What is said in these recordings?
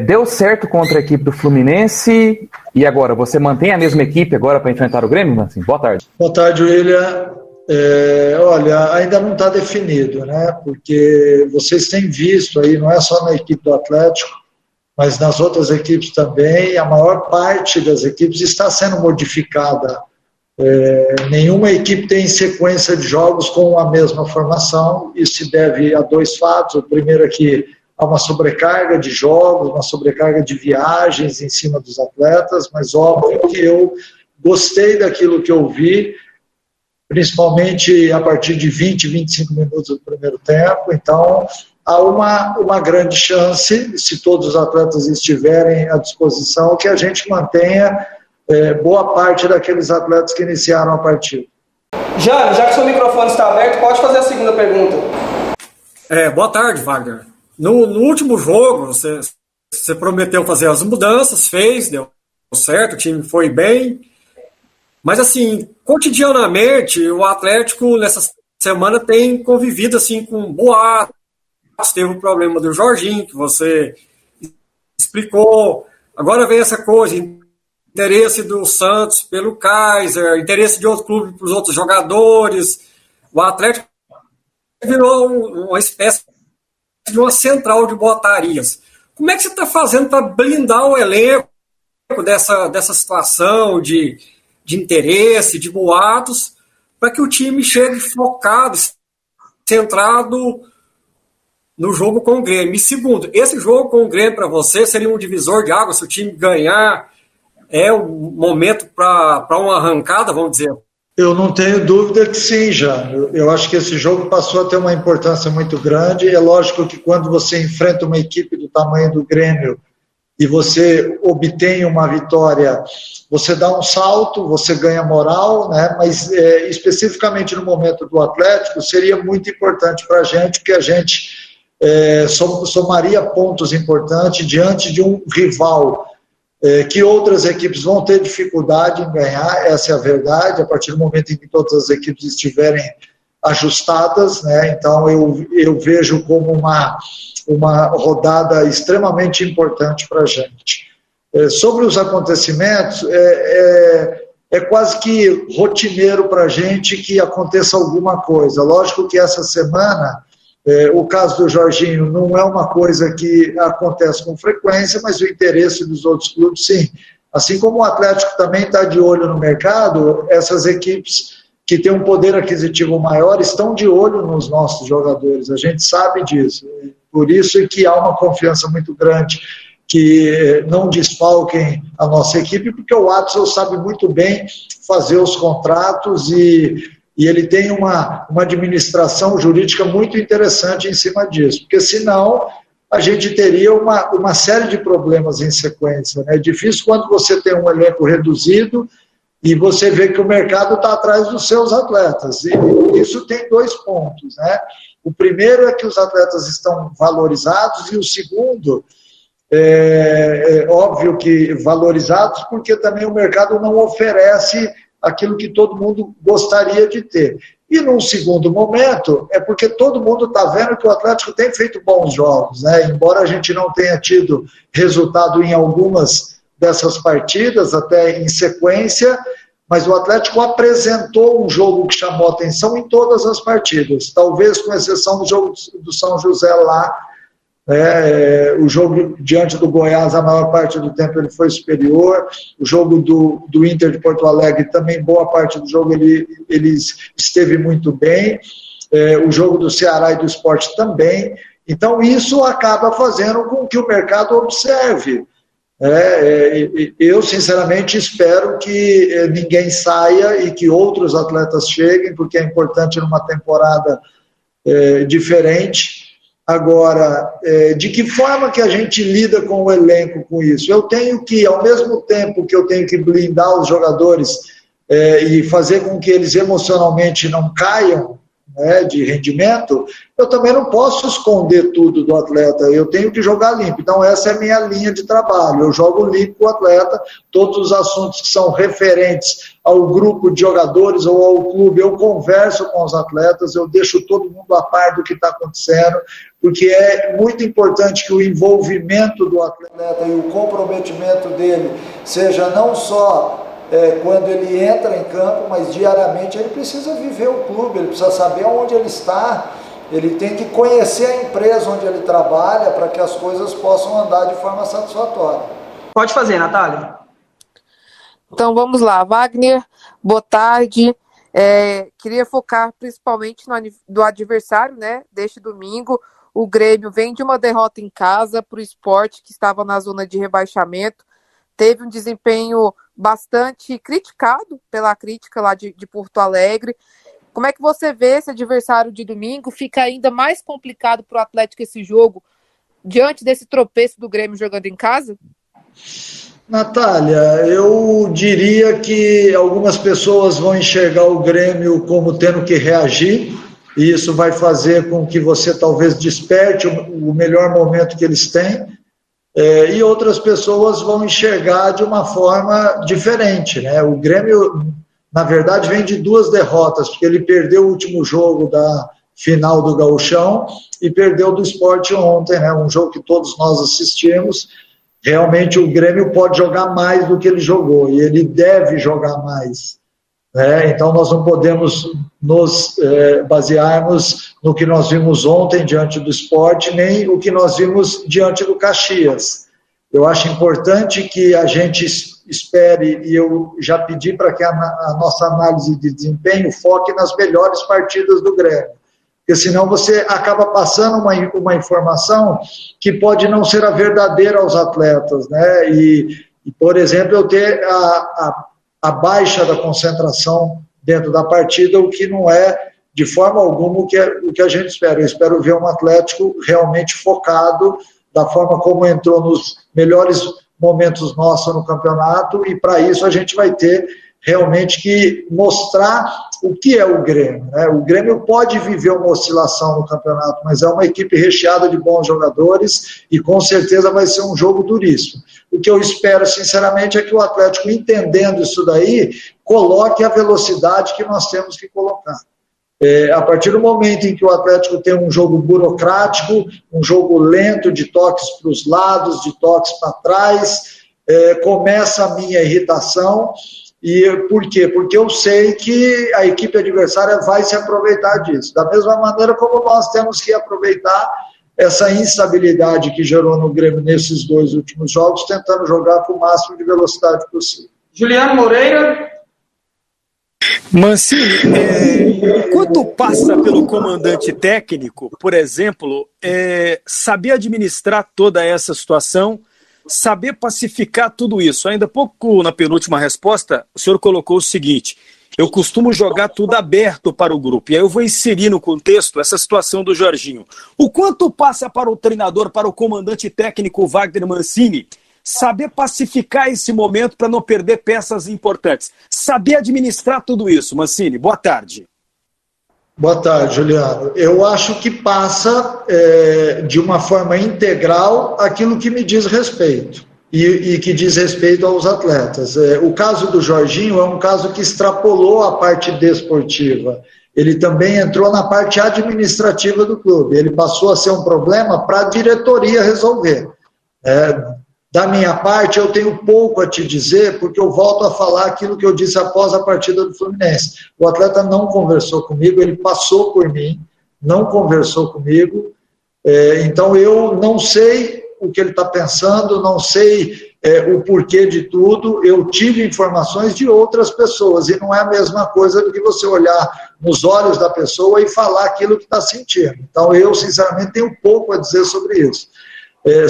Deu certo contra a equipe do Fluminense e agora, você mantém a mesma equipe agora para enfrentar o Grêmio? Assim, boa tarde. Boa tarde, William. Olha, ainda não está definido, né? Porque vocês têm visto aí, não é só na equipe do Atlético, mas nas outras equipes também, a maior parte das equipes está sendo modificada. Nenhuma equipe tem sequência de jogos com a mesma formação. Isso se deve a dois fatos. O primeiro é que há uma sobrecarga de jogos, uma sobrecarga de viagens em cima dos atletas, mas óbvio que eu gostei daquilo que eu vi, principalmente a partir de 20, 25 minutos do primeiro tempo. Então, há uma grande chance, se todos os atletas estiverem à disposição, que a gente mantenha boa parte daqueles atletas que iniciaram a partida. Jânio, já que seu microfone está aberto, pode fazer a segunda pergunta. Boa tarde, Wagner. No último jogo, você prometeu fazer as mudanças, fez, deu certo, o time foi bem. Mas, assim, cotidianamente, o Atlético, nessa semana, tem convivido, assim, com boatos. Teve o problema do Jorginho, que você explicou. Agora vem essa coisa, interesse do Santos pelo Kaiser, interesse de outro clube para os outros jogadores. O Atlético virou uma espécie de uma central de botarias. Como é que você está fazendo para blindar o elenco dessa situação de interesse, de boatos, para que o time chegue focado, centrado no jogo com o Grêmio? E segundo, esse jogo com o Grêmio para você seria um divisor de água? Se o time ganhar, é o momento para uma arrancada, vamos dizer? Eu não tenho dúvida que sim, já. Eu acho que esse jogo passou a ter uma importância muito grande. É lógico que quando você enfrenta uma equipe do tamanho do Grêmio e você obtém uma vitória, você dá um salto, você ganha moral, né? Mas especificamente no momento do Atlético, seria muito importante para a gente, que a gente somaria pontos importantes diante de um rival que outras equipes vão ter dificuldade em ganhar, essa é a verdade, a partir do momento em que todas as equipes estiverem ajustadas, né? Então eu vejo como uma rodada extremamente importante para a gente. Sobre os acontecimentos, é quase que rotineiro para a gente que aconteça alguma coisa. Lógico que essa semana, o caso do Jorginho não é uma coisa que acontece com frequência, mas o interesse dos outros clubes, sim. Assim como o Atlético também está de olho no mercado, essas equipes que têm um poder aquisitivo maior estão de olho nos nossos jogadores, a gente sabe disso. Por isso que há uma confiança muito grande que não desfalquem a nossa equipe, porque o Watson sabe muito bem fazer os contratos e ele tem uma administração jurídica muito interessante em cima disso, porque senão a gente teria uma série de problemas em sequência, né? É difícil quando você tem um elenco reduzido e você vê que o mercado está atrás dos seus atletas, e isso tem dois pontos, né? O primeiro é que os atletas estão valorizados, e o segundo, óbvio que valorizados, porque também o mercado não oferece aquilo que todo mundo gostaria de ter. E num segundo momento, é porque todo mundo está vendo que o Atlético tem feito bons jogos, né? Embora a gente não tenha tido resultado em algumas dessas partidas, até em sequência, mas o Atlético apresentou um jogo que chamou atenção em todas as partidas, talvez com exceção do jogo do São José lá. O jogo diante do Goiás, a maior parte do tempo ele foi superior. O jogo do Inter de Porto Alegre também, boa parte do jogo ele esteve muito bem. O jogo do Ceará e do Sport também. Então isso acaba fazendo com que o mercado observe. Eu sinceramente espero que ninguém saia e que outros atletas cheguem, porque é importante numa temporada diferente. Agora, de que forma que a gente lida com o elenco com isso? Eu tenho que, ao mesmo tempo que eu tenho que blindar os jogadores e fazer com que eles emocionalmente não caiam, né, de rendimento, eu também não posso esconder tudo do atleta, eu tenho que jogar limpo. Então essa é a minha linha de trabalho, eu jogo limpo com o atleta, todos os assuntos que são referentes ao grupo de jogadores ou ao clube, eu converso com os atletas, eu deixo todo mundo a par do que está acontecendo, porque é muito importante que o envolvimento do atleta e o comprometimento dele seja não só quando ele entra em campo, mas diariamente ele precisa viver o clube, ele precisa saber onde ele está, ele tem que conhecer a empresa onde ele trabalha para que as coisas possam andar de forma satisfatória. Pode fazer, Natália. Então vamos lá, Wagner, boa tarde. Queria focar principalmente do adversário, né, deste domingo. O Grêmio vem de uma derrota em casa para o Sport, que estava na zona de rebaixamento. Teve um desempenho bastante criticado pela crítica lá de Porto Alegre. Como é que você vê esse adversário de domingo? Fica ainda mais complicado para o Atlético esse jogo, diante desse tropeço do Grêmio jogando em casa? Natália, eu diria que algumas pessoas vão enxergar o Grêmio como tendo que reagir, e isso vai fazer com que você talvez desperte o melhor momento que eles têm, e outras pessoas vão enxergar de uma forma diferente, né? O Grêmio, na verdade, vem de 2 derrotas, porque ele perdeu o último jogo da final do Gauchão e perdeu do Sport ontem, né? Um jogo que todos nós assistimos. Realmente o Grêmio pode jogar mais do que ele jogou, e ele deve jogar mais, né? Então nós não podemos nos basearmos no que nós vimos ontem diante do Sport, nem o que nós vimos diante do Caxias. Eu acho importante que a gente espere, e eu já pedi para que a nossa análise de desempenho foque nas melhores partidas do Grêmio, porque senão você acaba passando uma informação que pode não ser a verdadeira aos atletas, né? E por exemplo, eu ter a baixa da concentração dentro da partida, o que não é de forma alguma o que a gente espera. Eu espero ver um Atlético realmente focado, da forma como entrou nos melhores momentos nossos no campeonato, e para isso a gente vai ter realmente que mostrar o que é o Grêmio, né? O Grêmio pode viver uma oscilação no campeonato, mas é uma equipe recheada de bons jogadores e com certeza vai ser um jogo duríssimo. O que eu espero, sinceramente, é que o Atlético, entendendo isso daí, coloque a velocidade que nós temos que colocar. A partir do momento em que o Atlético tem um jogo burocrático, um jogo lento, de toques para os lados, de toques para trás, começa a minha irritação. E por quê? Porque eu sei que a equipe adversária vai se aproveitar disso, da mesma maneira como nós temos que aproveitar essa instabilidade que gerou no Grêmio nesses 2 últimos jogos, tentando jogar com o máximo de velocidade possível. Juliano Moreira. Mancini, quanto passa pelo comandante técnico, por exemplo, saber administrar toda essa situação, saber pacificar tudo isso? Ainda há pouco, na penúltima resposta, o senhor colocou o seguinte: eu costumo jogar tudo aberto para o grupo. E aí eu vou inserir no contexto essa situação do Jorginho. O quanto passa para o treinador, para o comandante técnico Wagner Mancini, saber pacificar esse momento para não perder peças importantes? Saber administrar tudo isso, Mancini. Boa tarde. Boa tarde, Juliano. Eu acho que passa de uma forma integral aquilo que me diz respeito e que diz respeito aos atletas. O caso do Jorginho é um caso que extrapolou a parte desportiva. Ele também entrou na parte administrativa do clube. Ele passou a ser um problema para a diretoria resolver. Da minha parte, eu tenho pouco a te dizer, porque eu volto a falar aquilo que eu disse após a partida do Fluminense. O atleta não conversou comigo, ele passou por mim, não conversou comigo, então eu não sei o que ele está pensando, não sei o porquê de tudo. Eu tive informações de outras pessoas, e não é a mesma coisa do que você olhar nos olhos da pessoa e falar aquilo que está sentindo. Então eu, sinceramente, tenho pouco a dizer sobre isso.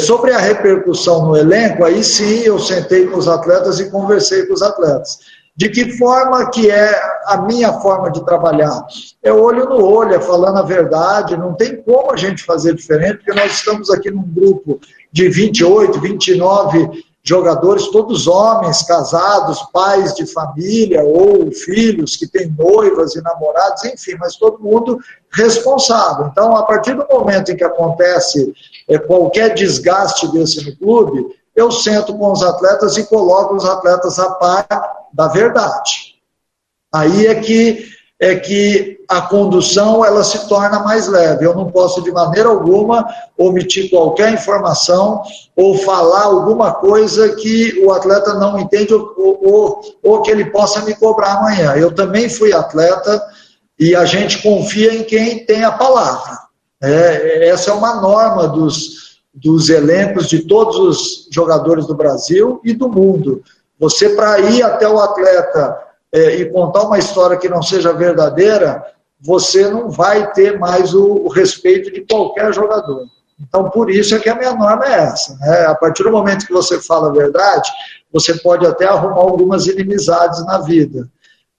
Sobre a repercussão no elenco, aí sim eu sentei com os atletas e conversei com os atletas. De que forma que é a minha forma de trabalhar? É olho no olho, é falando a verdade, não tem como a gente fazer diferente, porque nós estamos aqui num grupo de 28, 29 jogadores, todos homens, casados, pais de família ou filhos que têm noivas e namorados, enfim, mas todo mundo responsável. Então, a partir do momento em que acontece qualquer desgaste desse no clube, eu sento com os atletas e coloco os atletas a par da verdade. Aí é que a condução ela se torna mais leve. Eu não posso, de maneira alguma, omitir qualquer informação ou falar alguma coisa que o atleta não entende ou que ele possa me cobrar amanhã. Eu também fui atleta e a gente confia em quem tem a palavra. Essa é uma norma dos elencos de todos os jogadores do Brasil e do mundo. Você, para ir até o atleta e contar uma história que não seja verdadeira, você não vai ter mais o respeito de qualquer jogador. Então, por isso é que a minha norma é essa. Né? A partir do momento que você fala a verdade, você pode até arrumar algumas inimizades na vida.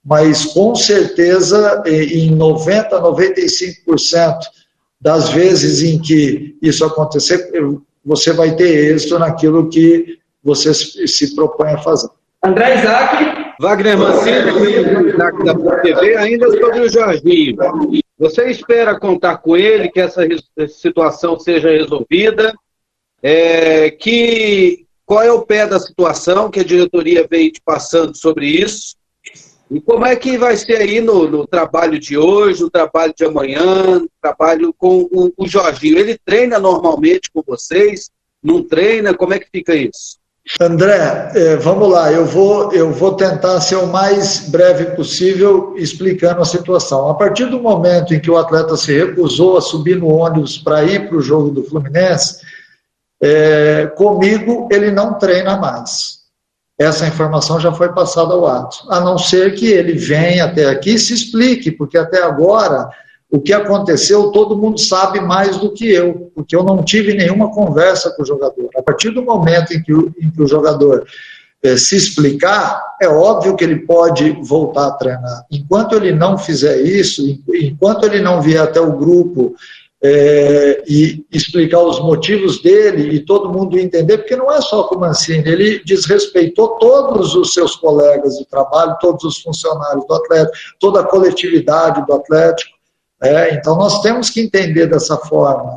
Mas, com certeza, em 90%, 95% das vezes em que isso acontecer, você vai ter êxito naquilo que você se propõe a fazer. André Isaac. Wagner Mancini, da TV, ainda sobre o Jorginho. Você espera contar com ele, que essa situação seja resolvida? Qual é o pé da situação que a diretoria veio te passando sobre isso? E como é que vai ser aí no trabalho de hoje, no trabalho de amanhã, no trabalho com o Jorginho? Ele treina normalmente com vocês? Não treina? Como é que fica isso? André, vamos lá, eu vou tentar ser o mais breve possível explicando a situação. A partir do momento em que o atleta se recusou a subir no ônibus para ir para o jogo do Fluminense, comigo ele não treina mais. Essa informação já foi passada ao ato, a não ser que ele venha até aqui e se explique, porque até agora o que aconteceu todo mundo sabe mais do que eu, porque eu não tive nenhuma conversa com o jogador. A partir do momento em que o jogador se explicar, é óbvio que ele pode voltar a treinar. Enquanto ele não fizer isso, enquanto ele não vier até o grupo e explicar os motivos dele e todo mundo entender, porque não é só com o Mancini, ele desrespeitou todos os seus colegas de trabalho, todos os funcionários do Atlético, toda a coletividade do Atlético. Então nós temos que entender dessa forma.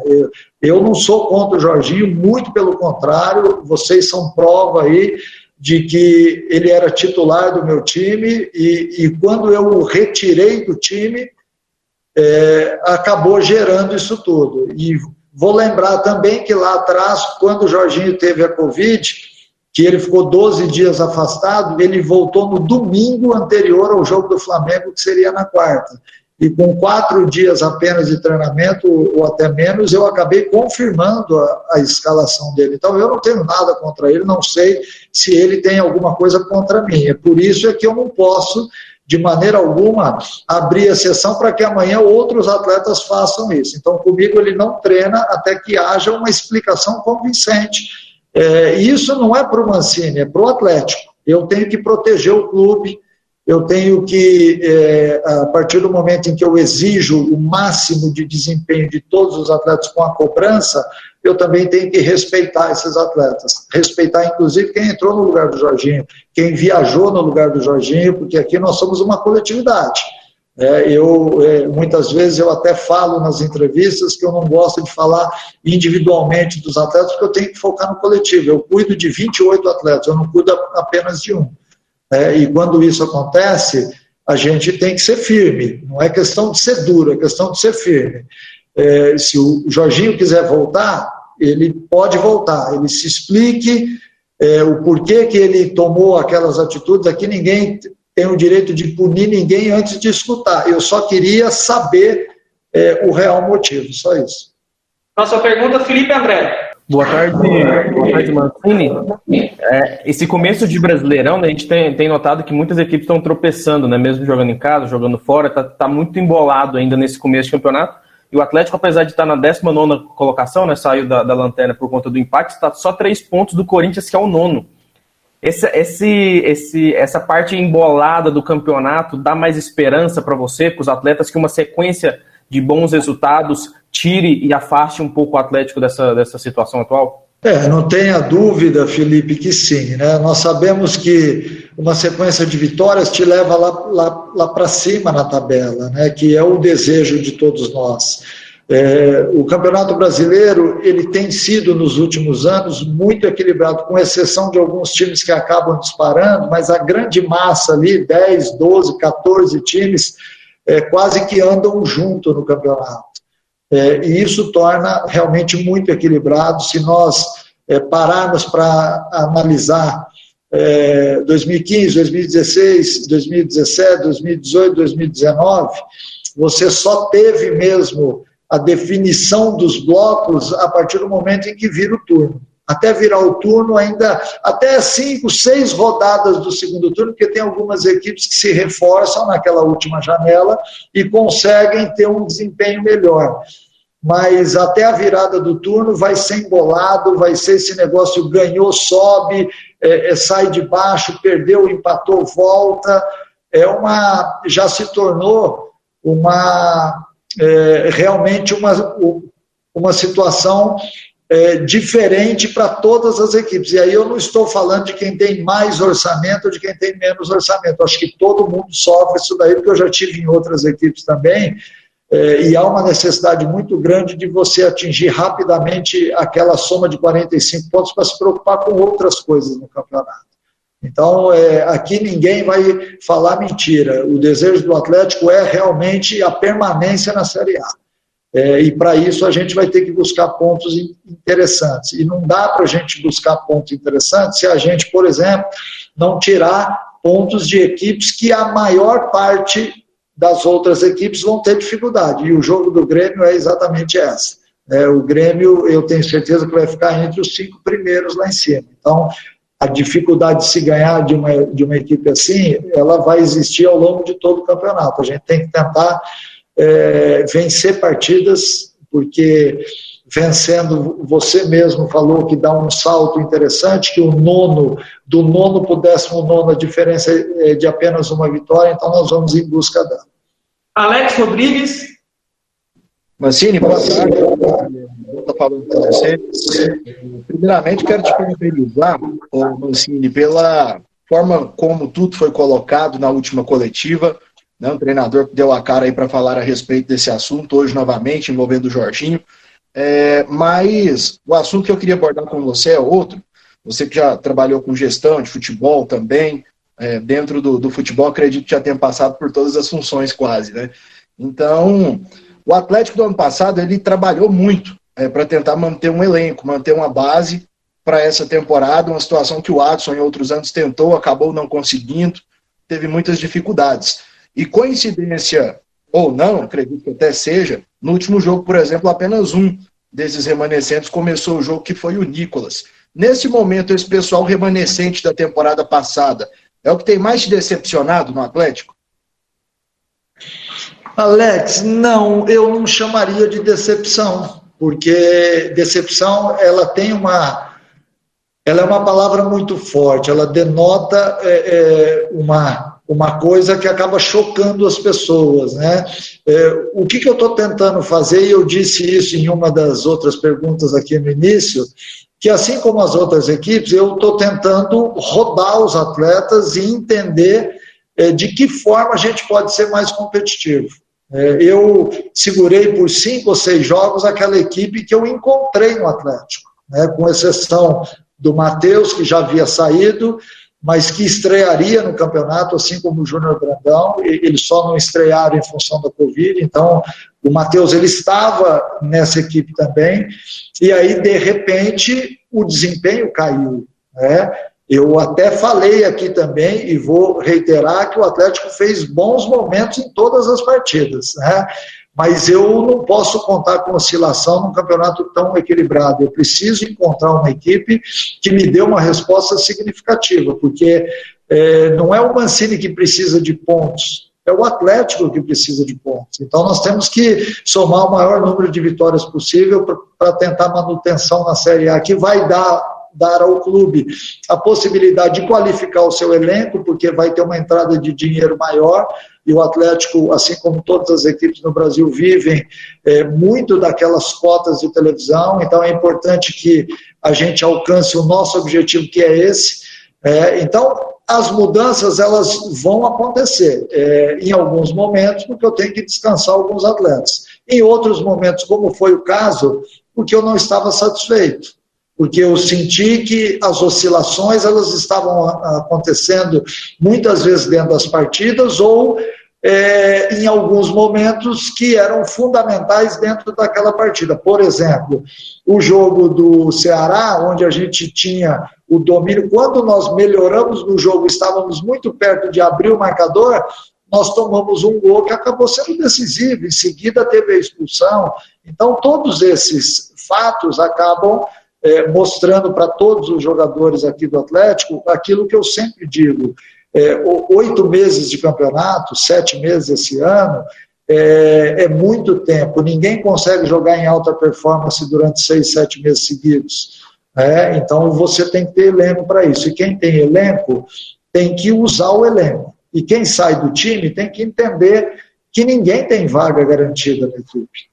Eu não sou contra o Jorginho, muito pelo contrário, vocês são prova aí de que ele era titular do meu time e quando eu o retirei do time, acabou gerando isso tudo. E vou lembrar também que lá atrás, quando o Jorginho teve a Covid, que ele ficou 12 dias afastado, ele voltou no domingo anterior ao jogo do Flamengo, que seria na quarta. E com 4 dias apenas de treinamento, ou até menos, eu acabei confirmando a escalação dele. Então, eu não tenho nada contra ele, não sei se ele tem alguma coisa contra mim. É por isso que eu não posso, de maneira alguma, abrir exceção para que amanhã outros atletas façam isso. Então, comigo ele não treina até que haja uma explicação convincente. Isso não é para o Mancini, é para o Atlético. Eu tenho que proteger o clube, eu tenho que, a partir do momento em que eu exijo o máximo de desempenho de todos os atletas com a cobrança, eu também tenho que respeitar esses atletas. Respeitar, inclusive, quem entrou no lugar do Jorginho, quem viajou no lugar do Jorginho, porque aqui nós somos uma coletividade. Muitas vezes eu até falo nas entrevistas que eu não gosto de falar individualmente dos atletas, porque eu tenho que focar no coletivo. Eu cuido de 28 atletas, eu não cuido apenas de um. E quando isso acontece, a gente tem que ser firme. Não é questão de ser duro, é questão de ser firme. Se o Jorginho quiser voltar, ele pode voltar. Ele se explique o porquê que ele tomou aquelas atitudes. Aqui ninguém tem o direito de punir ninguém antes de escutar. Eu só queria saber o real motivo, só isso. Nossa pergunta, Felipe André. Boa tarde, Mancini. Esse começo de Brasileirão, né, a gente tem notado que muitas equipes estão tropeçando, né, mesmo jogando em casa, jogando fora, tá muito embolado ainda nesse começo de campeonato. E o Atlético, apesar de estar na 19ª colocação, né, saiu da lanterna por conta do empate, está só 3 pontos do Corinthians, que é o 9º. Essa parte embolada do campeonato dá mais esperança para você, para os atletas, que uma sequência de bons resultados tire e afaste um pouco o Atlético dessa situação atual? Não tenha dúvida, Felipe, que sim, né? Nós sabemos que uma sequência de vitórias te leva lá para cima na tabela, né? Que é o desejo de todos nós. O Campeonato Brasileiro, ele tem sido nos últimos anos muito equilibrado, com exceção de alguns times que acabam disparando, mas a grande massa ali, 10, 12, 14 times, quase que andam junto no campeonato. E isso torna realmente muito equilibrado. Se nós pararmos para analisar 2015, 2016, 2017, 2018, 2019, você só teve mesmo a definição dos blocos a partir do momento em que vira o turno. Até virar o turno, ainda até 5, 6 rodadas do segundo turno, porque tem algumas equipes que se reforçam naquela última janela e conseguem ter um desempenho melhor. Mas até a virada do turno vai ser embolado, vai ser esse negócio, ganhou, sobe, sai de baixo, perdeu, empatou, volta. Já se tornou realmente uma situação diferente para todas as equipes. E aí eu não estou falando de quem tem mais orçamento ou de quem tem menos orçamento. Acho que todo mundo sofre isso daí, porque eu já tive em outras equipes também, e há uma necessidade muito grande de você atingir rapidamente aquela soma de 45 pontos para se preocupar com outras coisas no campeonato. Então, aqui ninguém vai falar mentira. O desejo do Atlético é realmente a permanência na Série A. E para isso a gente vai ter que buscar pontos interessantes. E não dá para a gente buscar pontos interessantes se a gente, por exemplo, não tirar pontos de equipes que a maior parte das outras equipes vão ter dificuldade. E o jogo do Grêmio é exatamente essa. O Grêmio, eu tenho certeza que vai ficar entre os 5 primeiros lá em cima. Então, a dificuldade de se ganhar de uma equipe assim, ela vai existir ao longo de todo o campeonato. A gente tem que tentar vencer partidas, porque vencendo, você mesmo falou que dá um salto interessante, que do nono para o 19º a diferença é de apenas uma vitória, então nós vamos em busca dela. Alex Rodrigues. Mancini, boa tarde. Estou falando com você. Primeiramente, quero te parabenizar, Mancini, pela forma como tudo foi colocado na última coletiva. O treinador que deu a cara aí para falar a respeito desse assunto, hoje novamente, envolvendo o Jorginho. Mas o assunto que eu queria abordar com você é outro. Você que já trabalhou com gestão de futebol também, dentro do futebol, acredito que já tenha passado por todas as funções quase, né? Então, o Atlético do ano passado, ele trabalhou muito para tentar manter um elenco, manter uma base para essa temporada, uma situação que o Adson em outros anos tentou, acabou não conseguindo, teve muitas dificuldades. E coincidência ou não, acredito que até seja, no último jogo, por exemplo, apenas um desses remanescentes começou o jogo, que foi o Nicolas. Nesse momento, esse pessoal remanescente da temporada passada é o que tem mais te decepcionado no Atlético? Alex, não, eu não chamaria de decepção, porque decepção, ela é uma palavra muito forte, ela denota uma coisa que acaba chocando as pessoas, né? O que eu estou tentando fazer, e eu disse isso em uma das outras perguntas aqui no início, que assim como as outras equipes, eu estou tentando rodar os atletas e entender de que forma a gente pode ser mais competitivo. Eu segurei por 5 ou 6 jogos aquela equipe que eu encontrei no Atlético, né? Com exceção do Matheus, que já havia saído, mas que estrearia no campeonato, assim como o Júnior Brandão. Eles só não estrearam em função da Covid, então o Matheus, ele estava nessa equipe também, e aí, de repente, o desempenho caiu, né? Eu até falei aqui também, e vou reiterar, que o Atlético fez bons momentos em todas as partidas, né? Mas eu não posso contar com oscilação num campeonato tão equilibrado. Eu preciso encontrar uma equipe que me dê uma resposta significativa, porque não é o Mancini que precisa de pontos, é o Atlético que precisa de pontos. Então nós temos que somar o maior número de vitórias possível para tentar manutenção na Série A, que vai dar ao clube a possibilidade de qualificar o seu elenco, porque vai ter uma entrada de dinheiro maior, e o Atlético, assim como todas as equipes no Brasil, vivem muito daquelas cotas de televisão, então é importante que a gente alcance o nosso objetivo, que é esse. Então, as mudanças, elas vão acontecer em alguns momentos, porque eu tenho que descansar alguns atletas. Em outros momentos, como foi o caso, porque eu não estava satisfeito, porque eu senti que as oscilações, elas estavam acontecendo muitas vezes dentro das partidas, ou em alguns momentos que eram fundamentais dentro daquela partida. Por exemplo, o jogo do Ceará, onde a gente tinha o domínio, quando nós melhoramos no jogo, estávamos muito perto de abrir o marcador, nós tomamos um gol que acabou sendo decisivo, em seguida teve a expulsão. Então, todos esses fatos acabam mostrando para todos os jogadores aqui do Atlético aquilo que eu sempre digo, 8 meses de campeonato, 7 meses esse ano, é muito tempo, ninguém consegue jogar em alta performance durante 6, 7 meses seguidos. Então, você tem que ter elenco para isso, e quem tem elenco tem que usar o elenco. E quem sai do time tem que entender que ninguém tem vaga garantida na equipe.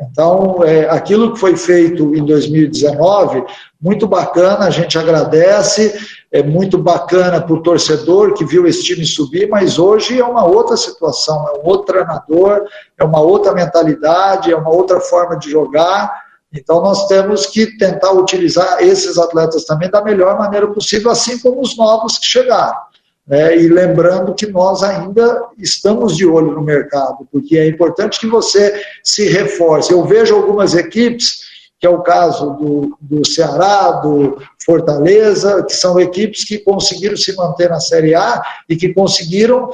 Então, aquilo que foi feito em 2019, muito bacana, a gente agradece, é muito bacana para o torcedor que viu esse time subir, mas hoje é uma outra situação, é um outro treinador, é uma outra mentalidade, é uma outra forma de jogar. Então, nós temos que tentar utilizar esses atletas também da melhor maneira possível, assim como os novos que chegaram. E lembrando que nós ainda estamos de olho no mercado, porque é importante que você se reforce. Eu vejo algumas equipes, que é o caso do Ceará, do Fortaleza, que são equipes que conseguiram se manter na Série A e que conseguiram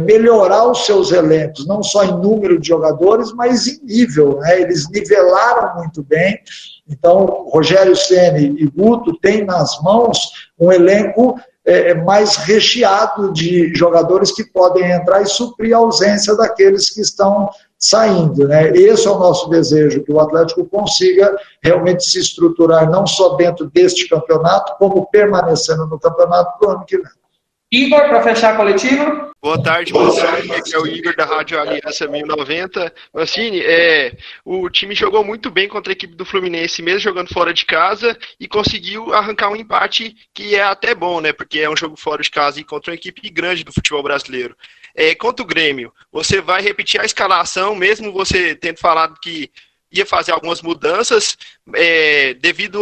melhorar os seus elencos, não só em número de jogadores, mas em nível. Eles nivelaram muito bem. Então, Rogério Ceni e Guto têm nas mãos um elenco mais recheado de jogadores que podem entrar e suprir a ausência daqueles que estão saindo. Esse é o nosso desejo, que o Atlético consiga realmente se estruturar não só dentro deste campeonato, como permanecendo no campeonato do ano que vem. Igor, para fechar a coletiva. Boa tarde, Mancini. Aqui é o Igor da Rádio Aliança 1090. Mancini, o time jogou muito bem contra a equipe do Fluminense, mesmo jogando fora de casa, e conseguiu arrancar um empate que é até bom, né? Porque é um jogo fora de casa e contra uma equipe grande do futebol brasileiro. Contra o Grêmio, você vai repetir a escalação, mesmo você tendo falado que ia fazer algumas mudanças, devido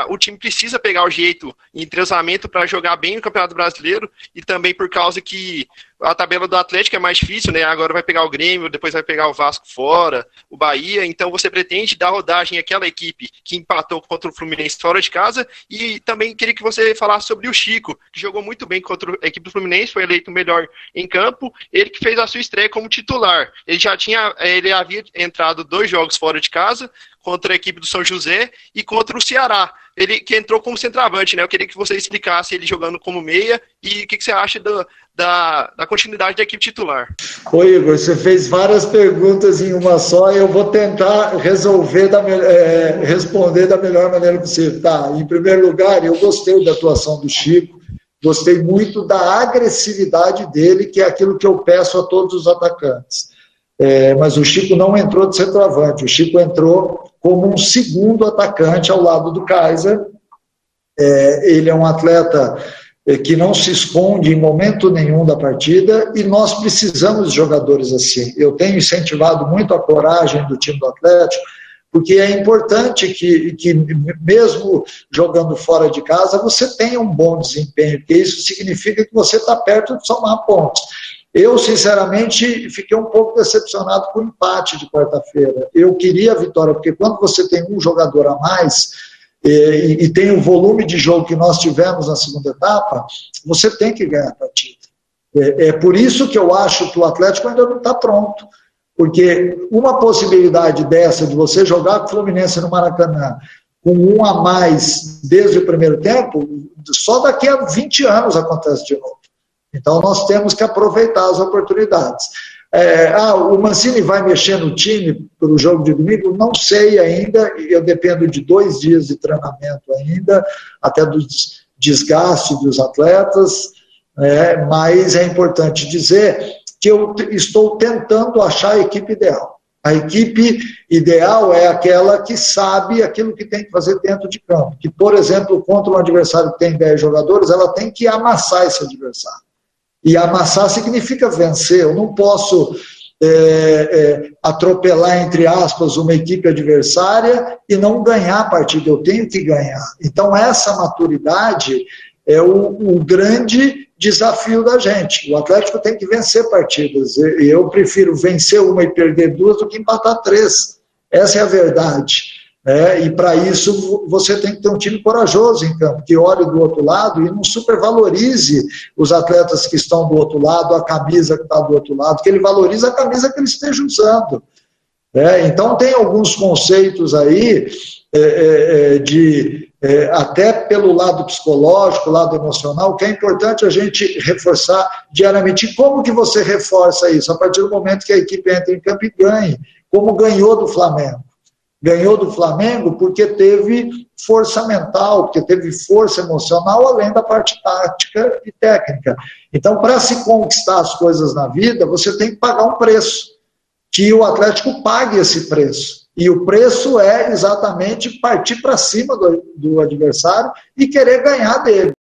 o time precisa pegar o jeito em entrosamento para jogar bem no Campeonato Brasileiro, e também por causa que a tabela do Atlético é mais difícil, né? Agora vai pegar o Grêmio, depois vai pegar o Vasco fora, o Bahia, então você pretende dar rodagem àquela equipe que empatou contra o Fluminense fora de casa. E também queria que você falasse sobre o Chico, que jogou muito bem contra a equipe do Fluminense, foi eleito o melhor em campo, ele que fez a sua estreia como titular. Ele havia entrado 2 jogos fora de casa, contra a equipe do São José e contra o Ceará. Ele que entrou como centroavante, né? Eu queria que você explicasse ele jogando como meia e o que você acha da continuidade da equipe titular. Ô Igor, você fez várias perguntas em uma só e eu vou tentar responder da melhor maneira possível. Tá, em primeiro lugar, eu gostei da atuação do Chico, gostei muito da agressividade dele, que é aquilo que eu peço a todos os atacantes. Mas o Chico não entrou de centroavante, o Chico entrou como um segundo atacante ao lado do Kaiser. Ele é um atleta que não se esconde em momento nenhum da partida, e nós precisamos de jogadores assim. Eu tenho incentivado muito a coragem do time do Atlético, porque é importante que mesmo jogando fora de casa, você tenha um bom desempenho, porque isso significa que você está perto de somar pontos. Eu, sinceramente, fiquei um pouco decepcionado com o empate de quarta-feira. Eu queria a vitória, porque quando você tem um jogador a mais e tem o volume de jogo que nós tivemos na segunda etapa, você tem que ganhar a partida. É por isso que eu acho que o Atlético ainda não está pronto, porque uma possibilidade dessa de você jogar com o Fluminense no Maracanã com um a mais desde o primeiro tempo, só daqui a 20 anos acontece de novo. Então, nós temos que aproveitar as oportunidades. O Mancini vai mexer no time para o jogo de domingo? Não sei ainda, eu dependo de 2 dias de treinamento ainda, até do desgaste dos atletas, mas é importante dizer que eu estou tentando achar a equipe ideal. A equipe ideal é aquela que sabe aquilo que tem que fazer dentro de campo, que, por exemplo, contra um adversário que tem 10 jogadores, ela tem que amassar esse adversário. E amassar significa vencer. Eu não posso atropelar, entre aspas, uma equipe adversária e não ganhar a partida. Eu tenho que ganhar. Então, essa maturidade é o grande desafio da gente. O Atlético tem que vencer partidas. Eu prefiro vencer uma e perder 2 do que empatar 3. Essa é a verdade. E para isso você tem que ter um time corajoso em campo, que olhe do outro lado e não supervalorize os atletas que estão do outro lado, a camisa que está do outro lado, que ele valorize a camisa que ele esteja usando. Então tem alguns conceitos aí até pelo lado psicológico, lado emocional, que é importante a gente reforçar diariamente. E como que você reforça isso? A partir do momento que a equipe entra em campo e ganhe, como ganhou do Flamengo. Ganhou do Flamengo porque teve força mental, porque teve força emocional, além da parte tática e técnica. Então, para se conquistar as coisas na vida, você tem que pagar um preço, que o Atlético pague esse preço. E o preço é exatamente partir para cima do adversário e querer ganhar dele.